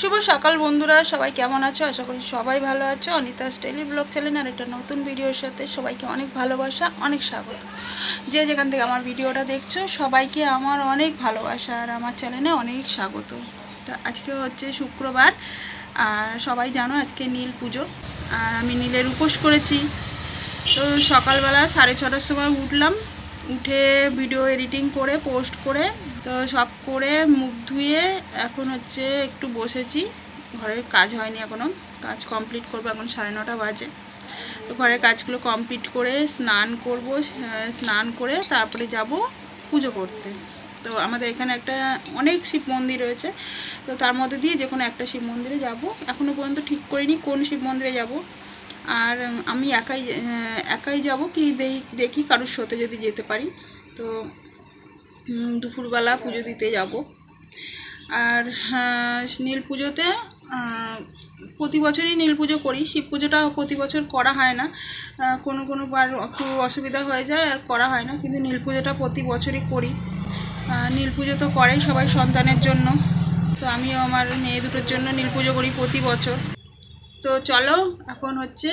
শুভ সকাল বন্ধুরা, সবাই কেমন আছো? আশা করি সবাই ভালো আছো। অনিতাস ডেইলি ব্লগ চ্যানেল আর একটা নতুন ভিডিওর সাথে সবাইকে অনেক ভালোবাসা, অনেক স্বাগত। যে যেখান থেকে আমার ভিডিওটা দেখছো সবাইকে আমার অনেক ভালোবাসা আর আমার চ্যানেলে অনেক স্বাগত। তো আজকে হচ্ছে শুক্রবার আর সবাই জানো আজকে নীল পুজো আর আমি নীলের উপোস করেছি। তো সকালবেলা 6:30টার সময় উঠলাম, উঠে ভিডিও এডিটিং করে পোস্ট করে তো সব করে মুখ ধুয়ে এখন হচ্ছে একটু বসেছি। ঘরের কাজ হয়নি এখনও, কাজ কমপ্লিট করবো, এখন 9:30 বাজে। তো ঘরের কাজগুলো কমপ্লিট করে স্নান করব, স্নান করে তারপরে যাব পুজো করতে। তো আমাদের এখানে একটা অনেক শিব মন্দির রয়েছে, তো তার মধ্যে দিয়ে যে কোনো একটা শিব মন্দিরে যাব। এখনও পর্যন্ত ঠিক করিনি কোন শিব মন্দিরে যাব। আর আমি একাই যাব কি দেখি কারোর সাথে যদি যেতে পারি। তো দুপুরবেলা পুজো দিতে যাব। আর নীল পুজোতে প্রতি বছরই নীল পুজো করি। শিব পুজোটা প্রতি বছর করা হয় না, কোনো বার একটু অসুবিধা হয়ে যায় আর করা হয় না, কিন্তু নীল পুজোটা প্রতি বছরই করি। নীল পুজো তো করেই সবাই সন্তানের জন্য, তো আমিও আমার মেয়ে দুটোর জন্য নীল পুজো করি প্রতি বছর। তো চলো এখন হচ্ছে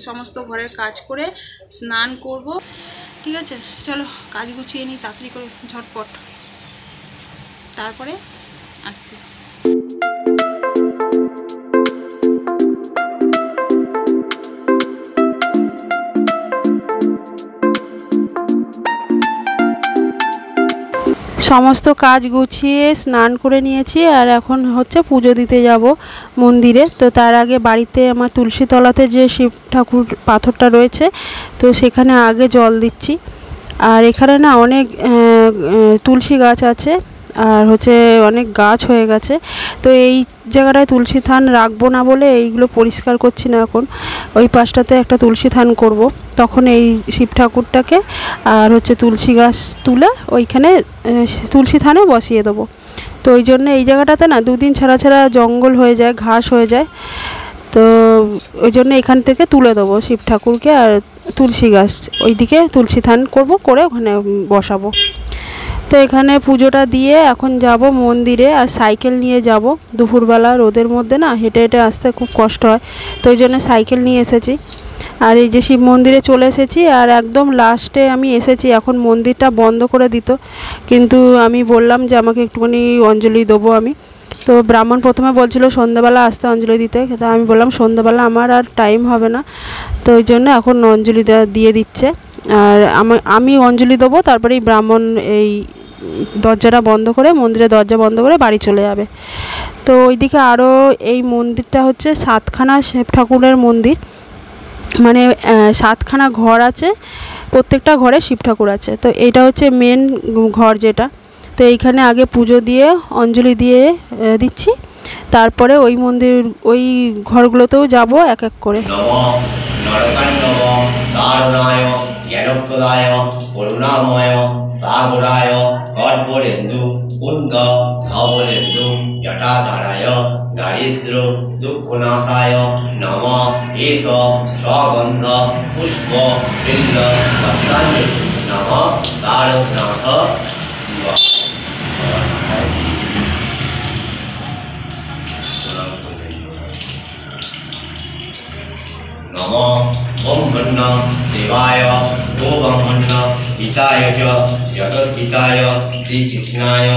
সমস্ত ঘরের কাজ করে স্নান করব, ঠিক আছে? চলো কাজ গুছিয়ে নিই তাড়াতাড়ি করে ঝটপট, তারপরে আসছি। সমস্ত কাজ গুছিয়ে স্নান করে নিয়েছি আর এখন হচ্ছে পুজো দিতে যাব মন্দিরে। তো তার আগে বাড়িতে আমার তুলসী তলাতে যে শিব ঠাকুর পাথরটা রয়েছে, তো সেখানে আগে জল দিচ্ছি। আর এখানে না অনেক তুলসী গাছ আছে আর হচ্ছে অনেক গাছ হয়ে গেছে, তো এই জায়গাটায় তুলসী থান রাখবো না বলে এইগুলো পরিষ্কার করছি না। এখন ওই পাশটাতে একটা তুলসী থান করব, তখন এই শিব ঠাকুরটাকে আর হচ্ছে তুলসী গাছ তুলে ওইখানে তুলসী থানে বসিয়ে দেবো। তো ওই জন্য এই জায়গাটাতে না দুদিন ছাড়া ছাড়া জঙ্গল হয়ে যায়, ঘাস হয়ে যায়, তো ওই জন্য এখান থেকে তুলে দেবো শিব ঠাকুরকে আর তুলসী গাছ ওইদিকে তুলসী থান করব, করে ওখানে বসাবো। তো এখানে পুজোটা দিয়ে এখন যাব মন্দিরে। আর সাইকেল নিয়ে যাব, দুপুরবেলা রোদের মধ্যে না হেঁটে হেঁটে আসতে খুব কষ্ট হয়, তো ওই জন্য সাইকেল নিয়ে এসেছি। আর এই যে শিব মন্দিরে চলে এসেছি আর একদম লাস্টে আমি এসেছি। এখন মন্দিরটা বন্ধ করে দিত, কিন্তু আমি বললাম যে আমাকে একটুখানি অঞ্জলি দেবো আমি। তো ব্রাহ্মণ প্রথমে বলছিল সন্ধ্যাবেলা আসতে অঞ্জলি দিতে, তো আমি বললাম সন্ধ্যাবেলা আমার আর টাইম হবে না, তো ওই জন্য এখন অঞ্জলি দিয়ে দিচ্ছে। আর আমি অঞ্জলি দেবো, তারপরেই ব্রাহ্মণ এই দরজাটা বন্ধ করে, মন্দিরের দরজা বন্ধ করে বাড়ি চলে যাবে। তো ওইদিকে আরও এই মন্দিরটা হচ্ছে 7খানা শিব ঠাকুরের মন্দির, মানে 7খানা ঘর আছে, প্রত্যেকটা ঘরে শিব ঠাকুর আছে। তো এইটা হচ্ছে মেন ঘর যেটা, তো এইখানে আগে পুজো দিয়ে অঞ্জলি দিয়ে দিচ্ছি, তারপরে ওই মন্দির ওই ঘরগুলোতেও যাব এক এক করে। জ্ঞানপ্রদায় করুণাময় সাগরায় কর্পূরেন্দু কুন্দ ধবলেন্দু জটাধারায় দারিদ্র দুঃখনাশায় নমঃ এষ সগন্ধ পুষ্প বৃন্দ পত্রাঞ্জলি নমঃ তারকনাথ नमो ओम ब्रह्म देवाय गो ब्रह्मण्य हिताय च जगद्हिताय श्री कृष्णाय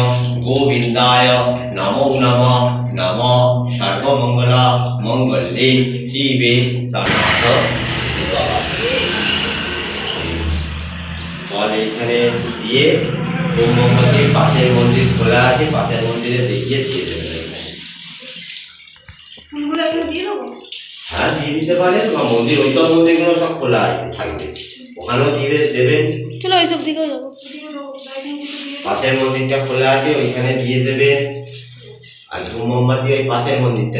गोविंदाय नमो नमः। नमो सर्वमंगला मंगले शिवे सर्वार्थ और এখানে দিয়ে ওম মোমবাতি পাশের মন্দির খোলা আছে, পাশের মন্দিরে দেখিয়ে দিয়ে দেবেন। ফুলগুলো একটু দিয়ে দেবো, হ্যাঁ দিয়ে দিতে পারেন, বা মন্দির ওইসব মন্দিরগুলো সব খোলা আছে থাকবে, ওখানেও দিয়ে দেবেন। চলো ওইসব দিকেও যাবো, পাশের মন্দিরটা খোলা আছে ওইখানে দিয়ে দেবেন। আর ধূপ মোমবাতি ওই পাশের মন্দিরটা।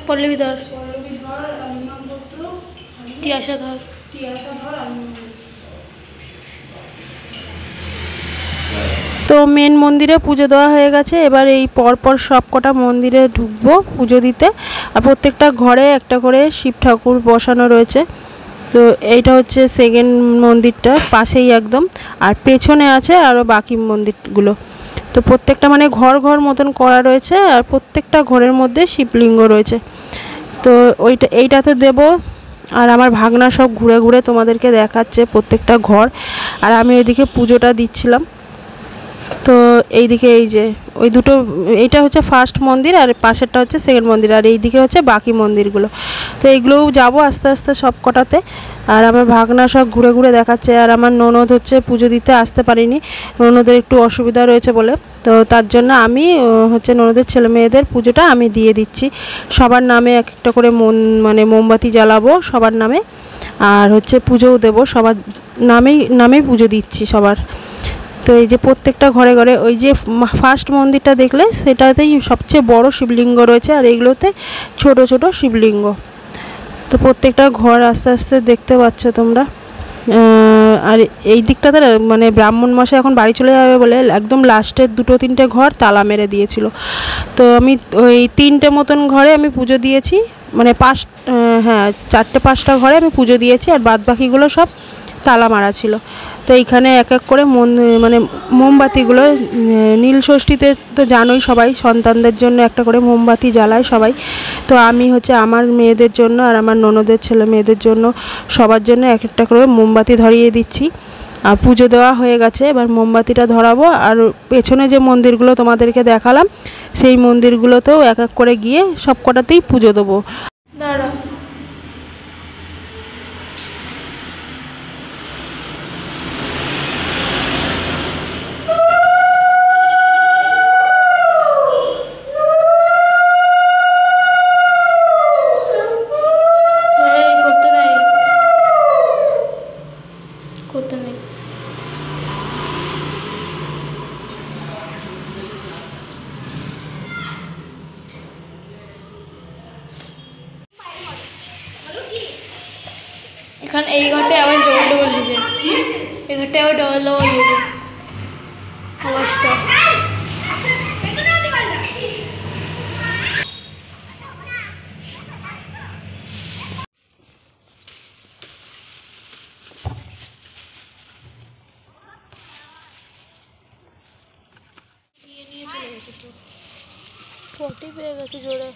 পল্লবীধর তিয়াসাধর তো মেন মন্দিরে পুজো দেওয়া হয়ে গেছে। এবার এই পরপর সব কটা মন্দিরে ঢুকবো পুজো দিতে। আর প্রত্যেকটা ঘরে একটা করে শিব ঠাকুর বসানো রয়েছে। তো এইটা হচ্ছে সেকেন্ড মন্দিরটা পাশেই একদম, আর পেছনে আছে আরও বাকি মন্দিরগুলো। তো প্রত্যেকটা মানে ঘর ঘর মতন করা রয়েছে, আর প্রত্যেকটা ঘরের মধ্যে শিবলিঙ্গ রয়েছে। তো এইটাতে দেব। আর আমার ভাগনা সব ঘুরে ঘুরে তোমাদেরকে দেখাচ্ছে প্রত্যেকটা ঘর, আর আমি ওইদিকে পুজোটা দিচ্ছিলাম। তো এইদিকে এই যে ওই দুটো, এইটা হচ্ছে ফার্স্ট মন্দির আর পাশেরটা হচ্ছে সেকেন্ড মন্দির, আর এইদিকে হচ্ছে বাকি মন্দিরগুলো। তো এইগুলোও যাবো আস্তে আস্তে সব কটাতে। আর আমার ভাগনা সব ঘুরে ঘুরে দেখাচ্ছে। আর আমার ননদ হচ্ছে পুজো দিতে আসতে পারিনি, ননদের একটু অসুবিধা রয়েছে বলে। তো তার জন্য আমি হচ্ছে ননদের ছেলে মেয়েদের পুজোটা আমি দিয়ে দিচ্ছি। সবার নামে এক একটা করে মানে মোমবাতি জ্বালাবো সবার নামে, আর হচ্ছে পুজোও দেবো সবার নামেই পুজো দিচ্ছি সবার। তো এই যে প্রত্যেকটা ঘরে ঘরে ওই যে ফার্স্ট মন্দিরটা দেখলে সেটাতেই সবচেয়ে বড় শিবলিঙ্গ রয়েছে, আর এইগুলোতে ছোট ছোট শিবলিঙ্গ। তো প্রত্যেকটা ঘর আস্তে আস্তে দেখতে পাচ্ছ তোমরা। আর এই দিকটাতে মানে ব্রাহ্মণ মশাই এখন বাড়ি চলে যাবে বলে একদম লাস্টের দুটো তিনটে ঘর তালা মেরে দিয়েছিল। তো আমি ওই তিনটে মতন ঘরে আমি পুজো দিয়েছি, মানে হ্যাঁ 4-5টা ঘরে আমি পুজো দিয়েছি, আর বাদ বাকিগুলো সব তালা মারা ছিল। তো এইখানে এক এক করে মানে মোমবাতিগুলো নীল ষষ্ঠীতে তো জানোই সবাই সন্তানদের জন্য একটা করে মোমবাতি জ্বালায় সবাই। তো আমি হচ্ছে আমার মেয়েদের জন্য আর আমার ননদের ছেলে মেয়েদের জন্য সবার জন্য এক একটা করে মোমবাতি ধরিয়ে দিচ্ছি। আর পুজো দেওয়া হয়ে গেছে, এবার মোমবাতিটা ধরাবো। আর পেছনে যে মন্দিরগুলো তোমাদেরকে দেখালাম সেই মন্দিরগুলোতেও এক এক করে গিয়ে সব কটাতেই পুজো দেবো। দাঁড়া এখন এই ঘরটায় আবার ডবল ডবল হয়েছে, এই ঘরটায় আবার ডবল ডবল হয়েছে আওয়াজটা। নিয়ে চলে গেছে সব, পটি পেয়ে গেছে জোরে।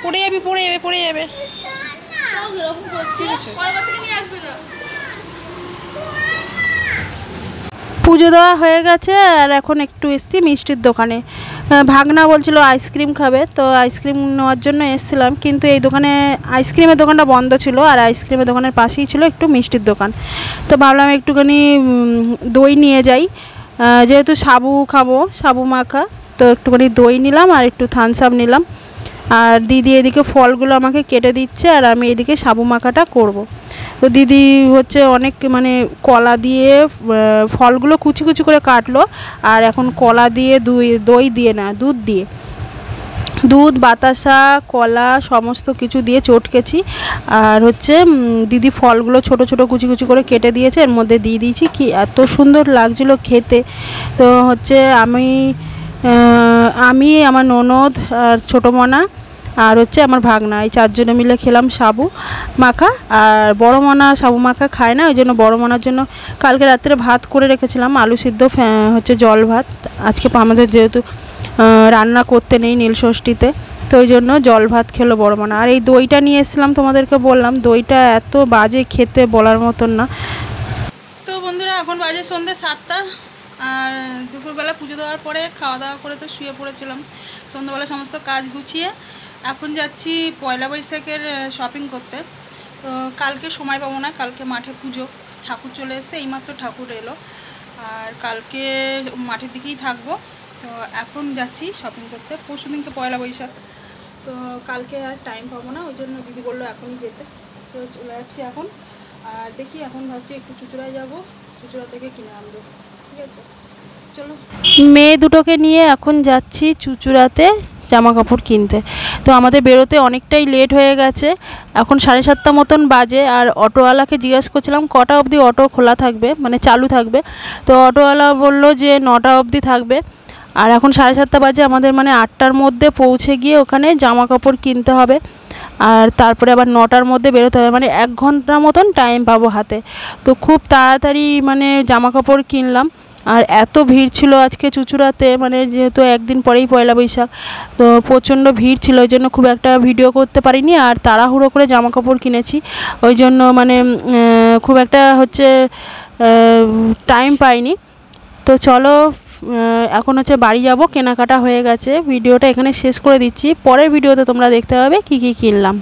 পড়ে যাবে পড়ে যাবে পড়ে যাবে। পুজো দেওয়া হয়ে গেছে, আর এখন একটু এসছি মিষ্টির দোকানে। ভাগনা বলছিল আইসক্রিম খাবে, তো আইসক্রিম নেওয়ার জন্য এসেছিলাম, কিন্তু এই দোকানে আইসক্রিমের দোকানটা বন্ধ ছিল, আর আইসক্রিমের দোকানের পাশেই ছিল একটু মিষ্টির দোকান। তো ভাবলাম একটুখানি দই নিয়ে যাই, যেহেতু সাবু খাবো, সাবু মাখা, তো একটুখানি দই নিলাম আর একটু থামস আপ নিলাম। আর দিদি এদিকে ফলগুলো আমাকে কেটে দিচ্ছে, আর আমি এদিকে সাবু মাখাটা করব। তো দিদি হচ্ছে অনেক মানে কলা দিয়ে ফলগুলো কুচি কুচি করে কাটলো, আর এখন কলা দিয়ে দই দিয়ে না দুধ বাতাসা কলা সমস্ত কিছু দিয়ে চটকেছি। আর হচ্ছে দিদি ফলগুলো ছোট ছোট কুচি কুচি করে কেটে দিয়েছে, এর মধ্যে দিয়ে দিয়েছি, কি এত সুন্দর লাগছিলো খেতে। তো হচ্ছে আমি আমার ননদ আর ছোটো মনা আর হচ্ছে আমার ভাগনা, এই 4 জনে মিলে খেলাম সাবু মাখা। আর বড় মনা সাবু মাখা খায় না, ওই জন্য বড় মনার জন্য কালকে রাত্রে ভাত করে রেখেছিলাম, আলু সিদ্ধ হচ্ছে জল ভাত। আজকে আমাদের যেহেতু রান্না করতে নেই নীলষষ্ঠীতে, তো ওই জন্য জল ভাত খেলো বড় মনা। আর এই দইটা নিয়ে এসেছিলাম, তোমাদেরকে বললাম দইটা এত বাজে খেতে বলার মতন না। তো বন্ধুরা এখন বাজে সন্ধ্যে 7টা, আর দুপুরবেলা পুজো দেওয়ার পরে খাওয়া দাওয়া করে তো শুয়ে পড়েছিলাম। সন্ধ্যাবেলা সমস্ত কাজ গুছিয়ে এখন যাচ্ছি পয়লা বৈশাখের শপিং করতে। তো কালকে সময় পাবো না, কালকে মাঠে পুজো, ঠাকুর চলে এসে এইমাত্র ঠাকুর এলো, আর কালকে মাঠের দিকেই থাকবো। তো এখন যাচ্ছি শপিং করতে, পরশু দিনকে পয়লা বৈশাখ, তো কালকে আর টাইম পাবো না, ওই জন্য দিদি বললো এখনই যেতে। তো চলে যাচ্ছি এখন। আর দেখি এখন ভাবছি একটু চুঁচুড়ায় যাব, চুঁচুড়া থেকে কিনে আনবো। ঠিক আছে, চলো। মেয়ে দুটোকে নিয়ে এখন যাচ্ছি চুঁচুড়াতে জামা কাপড় কিনতে। তো আমাদের বেরোতে অনেকটাই লেট হয়ে গেছে, এখন 7:30 মতন বাজে। আর অটোওয়ালাকে জিজ্ঞেস করছিলাম কটা অবধি অটো খোলা থাকবে, মানে চালু থাকবে। তো অটোওয়ালা বললো যে 9টা অবধি থাকবে। আর এখন 7:30 বাজে, আমাদের মানে 8টার মধ্যে পৌঁছে গিয়ে ওখানে জামা কাপড় কিনতে হবে। আর তারপরে আবার 9টার মধ্যে বেরোতে হবে, মানে 1 ঘন্টার মতন টাইম পাবো হাতে। তো খুব তাড়াতাড়ি মানে জামা কাপড় কিনলাম। আর এত ভিড় ছিল আজকে চুঁচুড়াতে, মানে যেহেতু একদিন পরেই পয়লা বৈশাখ, তো প্রচণ্ড ভিড় ছিল, ওই জন্য খুব একটা ভিডিও করতে পারিনি। আর তাড়াহুড়ো করে জামা কাপড় কিনেছি, ওই জন্য মানে খুব একটা হচ্ছে টাইম পাইনি। তো চলো, এখন হচ্ছে বাড়ি যাব, কেনাকাটা হয়ে গেছে। ভিডিওটা এখানে শেষ করে দিচ্ছি, পরের ভিডিওতে তোমরা দেখতে পাবে কী কী কিনলাম।